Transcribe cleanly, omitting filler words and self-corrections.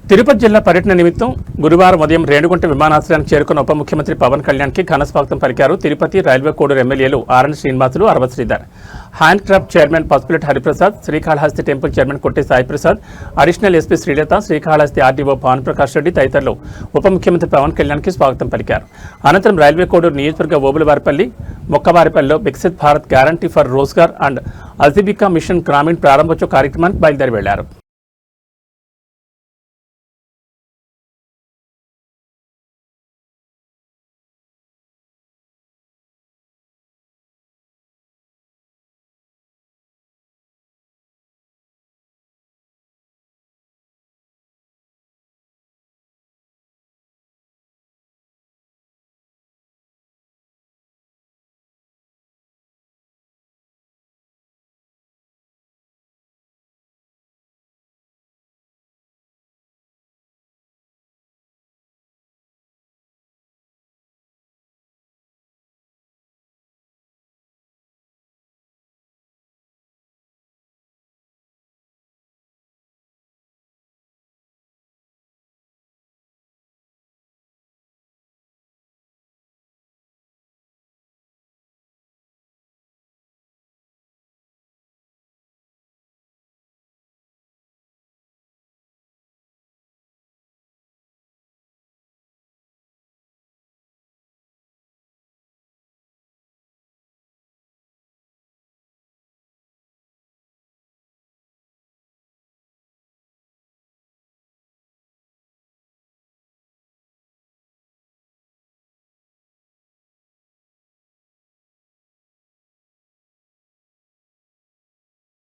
తిరుపతి జిల్లా పర్యటన నిమిత్తం గురువారం ఉదయం రేణుగుంట విమానాశ్రయానికి చేరుకున్న ఉప ముఖ్యమంత్రి పవన్ కళ్యాణ్కి ఘన స్వాగతం పలికారు తిరుపతి రైల్వే కోడూరు ఎమ్మెల్యేలు ఆర్ఎన్ శ్రీనివాసులు, అరవ శ్రీధర్. హ్యాండ్ క్రాఫ్ట్ చైర్మన్ పసుపులెట్ హరిప్రసాద్, శ్రీకాళహస్తి టెంపుల్ చైర్మన్ కొట్టి సాయిప్రసాద్, అడిషనల్ ఎస్పీ శ్రీలత, శ్రీకాళహస్తి ఆర్డీఓ భానుప్రకాష్ రెడ్డి తదితరులు ఉప ముఖ్యమంత్రి పవన్ కళ్యాణ్కి స్వాగతం పలికారు. అనంతరం రైల్వే కోడూరు నియోజకవర్గ ఓబులవారిపల్లి, మొక్కవారిపల్లిలో వికసిత్ భారత్ గ్యారంటీ ఫర్ రోజ్గార్ అండ్ అజీవికా మిషన్ గ్రామీణ్ ప్రారంభోత్సవ కార్యక్రమానికి బయలుదేరి వెళ్లారు.